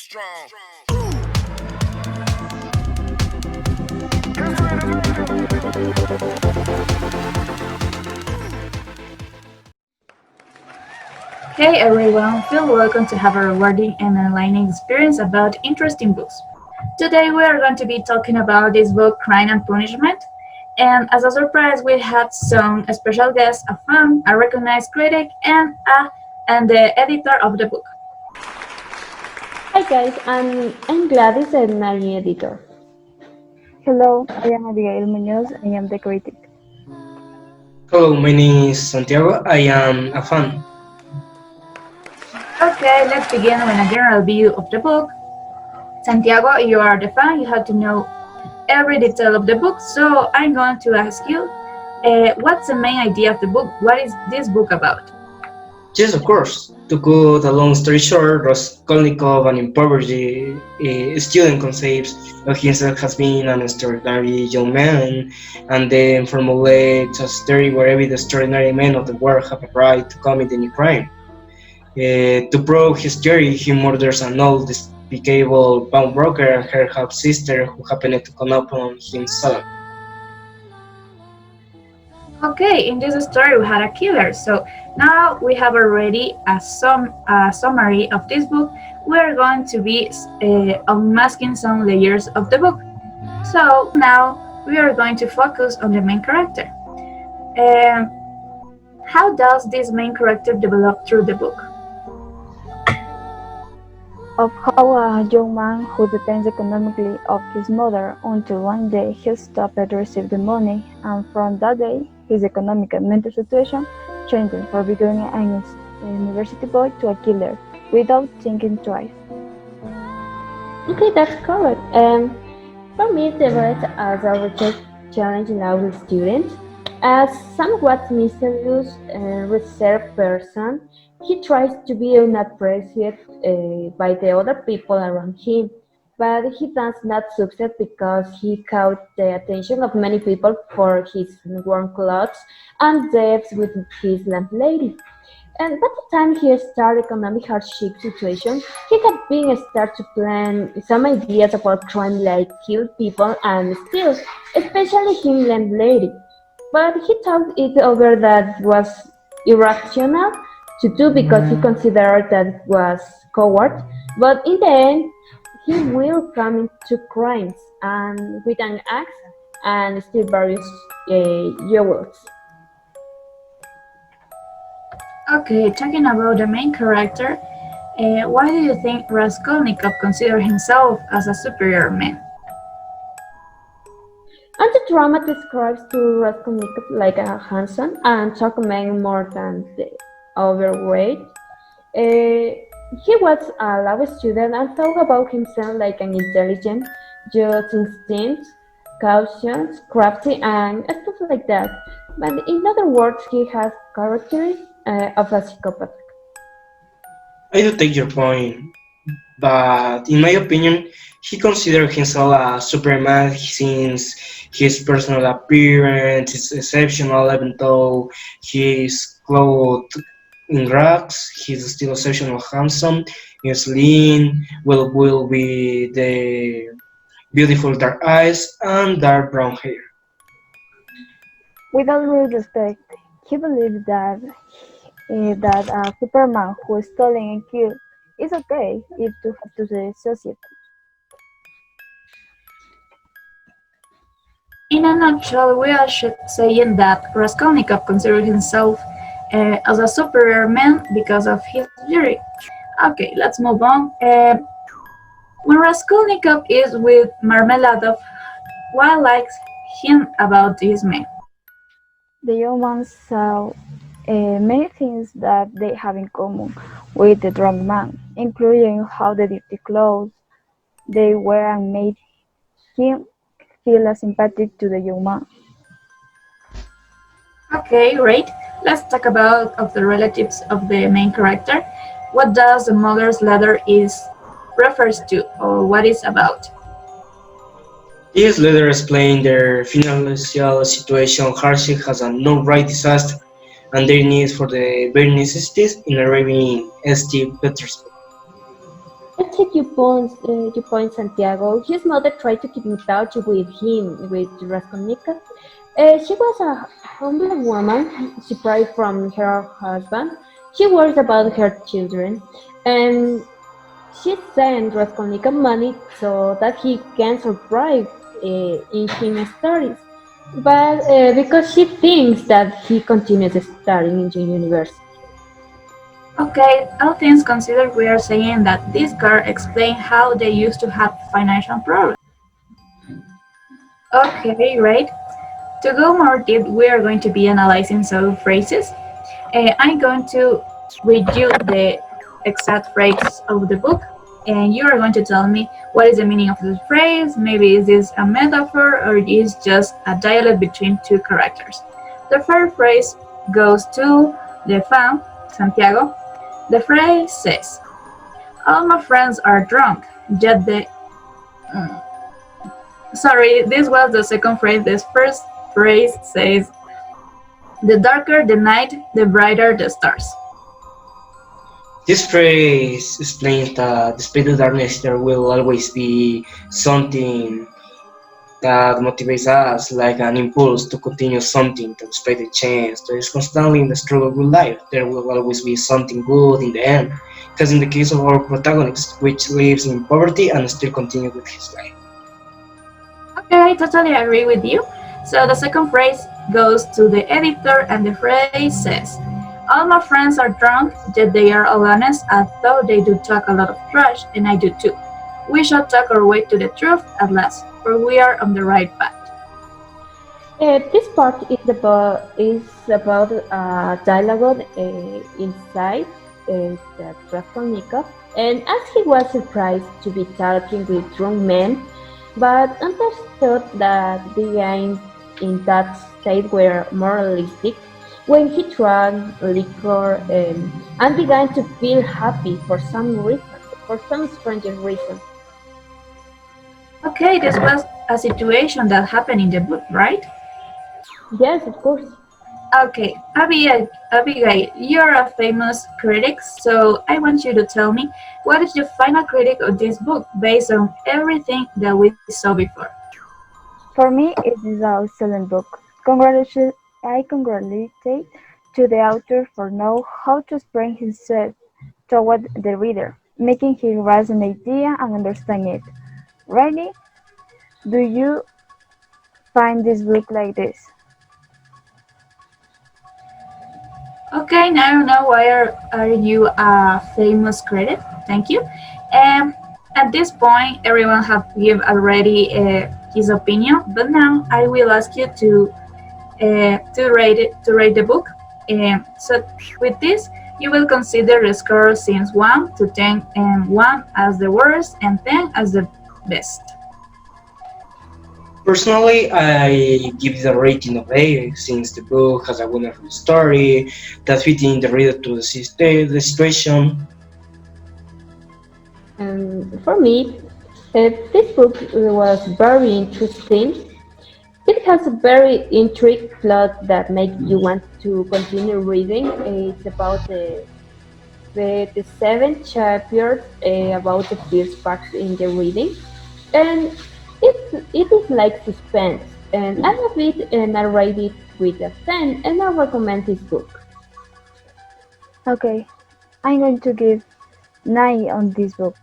Hey everyone, feel welcome to have a rewarding and enlightening experience about interesting books. Today we are going to be talking about this book, Crime and Punishment. And as a surprise, we have some special guests, a fan, a recognized critic, and the editor of the book. Hi guys, I'm Gladys and my editor. Hello, I am Abigail Munoz. I am the critic. Hello, my name is Santiago. I am a fan. Okay, let's begin with a general view of the book. Santiago, you are the fan, you have to know every detail of the book, so I'm going to ask you, what's the main idea of the book? What is this book about? Yes, of course. To cut a long story short, Raskolnikov, an impoverished student, conceives of himself as being an extraordinary young man, and then formulates a story where every extraordinary man of the world have a right to commit any crime. To prove his theory, he murders an old, despicable pawnbroker and her half-sister who happened to come upon him suddenly. Okay, in this story we had a killer, so now we have already a summary of this book. We are going to be unmasking some layers of the book. So now we are going to focus on the main character. Um, how does this main character develop through the book? Of how a young man who depends economically of his mother until one day he stopped to receive the money, and from that day his economic and mental situation changed him from becoming an university boy to a killer without thinking twice. Okay, that's correct. For me, the rest as a research challenge now with students. As somewhat mischievous and reserved person, he tries to be unappreciated by the other people around him, but he does not succeed because he caught the attention of many people for his warm clothes and debts with his landlady. And by the time he started economic hardship situation, he had been start to plan some ideas about crime like kill people and steal, especially him landlady. But he thought it over that was irrational to do because he considered that it was coward. But in the end, he will come into crimes and with an axe and steal various jewels. Okay, talking about the main character, why do you think Raskolnikov considers himself as a superior man? And the drama describes to Raskolnikov like a handsome and talk man more than the overweight. He was a law student and thought about himself like an intelligent, just instinct, cautious, crafty, and stuff like that. But in other words, he has characteristics of a psychopath. I do take your point, but in my opinion, he considers himself a Superman since his personal appearance is exceptional, even though he is clothed in rags, he's still exceptionally handsome, he's lean, will be the beautiful dark eyes and dark brown hair. With all due respect, he believed that a Superman who is stolen and killed is okay if to help to the society. In a nutshell, we are saying that Raskolnikov considers himself as a superior man because of his beauty. Okay, let's move on. When Raskolnikov is with Marmeladov, what likes him about this man? The young man saw many things that they have in common with the drunk man, including how the dirty clothes they wear and made him feel a sympathy to the young man. Okay, great. Let's talk about of the relatives of the main character. What does the mother's letter is refers to, or what is about? These letters explain their financial situation, hardship has a no-right disaster, and their need for the bare necessities in arriving in St. Petersburg. I take your point, Santiago. His mother tried to keep in touch with him, with Raskolnikov. She was a humble woman, separated from her husband. She worries about her children, and she sent Raskolnikov money so that he can survive in his studies. But because she thinks that he continues studying in the university. Okay, all things considered, we are saying that this card explains how they used to have financial problems. Okay, right. To go more deep, we are going to be analyzing some phrases. I'm going to read you the exact phrase of the book, and you are going to tell me what is the meaning of this phrase. Maybe is this a metaphor or is just a dialogue between two characters. The first phrase goes to the fan, Santiago. The phrase says, "All my friends are drunk, yet they." Mm, Sorry, this was the second phrase. This first phrase says, "The darker the night, the brighter the stars." This phrase explains that despite the darkness, there will always be something that motivates us, like an impulse to continue something, to despite the chance. There is constantly in the struggle with life. There will always be something good in the end. Because in the case of our protagonist, which lives in poverty and still continues with his life. Okay, I totally agree with you. So the second phrase goes to the editor, and the phrase says, "All my friends are drunk, yet they are all honest, although they do talk a lot of trash, and I do too. We shall talk our way to the truth at last, for we are on the right path." This part is about dialogue inside the Raskolnikov, and as he was surprised to be talking with drunk men, but understood that being in that state were moralistic, when he drank liquor and began to feel happy for some reason, for some strange reason. Okay, this was a situation that happened in the book, right? Yes, of course. Okay, Abigail, you're a famous critic, so I want you to tell me what is your final critic of this book based on everything that we saw before? For me, it is an excellent book. I congratulate to the author for know how to explain himself toward the reader, making him grasp an idea and understand it. Really, do you find this book like this? Okay, now I know why are you a famous critic. Thank you. Um, at this point, everyone have give already his opinion, but now I will ask you to rate the book. So with this, you will consider the score since 1 to 10, and 1 as the worst and 10 as the best. Personally, I give it a rating of 8 since the book has a wonderful story that fits in the reader to the situation. For me, this book was very interesting. It has a very intriguing plot that makes you want to continue reading. It's about the seven chapters about the first part in the reading, and it is like suspense. And I love it, and I rate it with a 10, and I recommend this book. Okay, I'm going to give 9 on this book.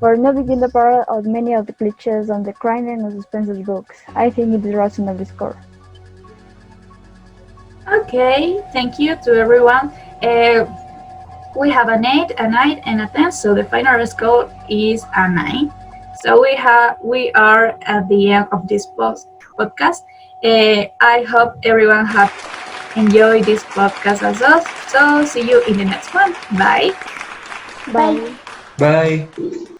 For not being the part of many of the cliches on the crime and suspense books, I think it is reasonable score. Okay, thank you to everyone. Uh, we have an 8, a 9, and a 10, so the final score is a 9. So we are at the end of this podcast. I hope everyone have enjoyed this podcast as us. So see you in the next one. Bye. Bye. Bye. Bye.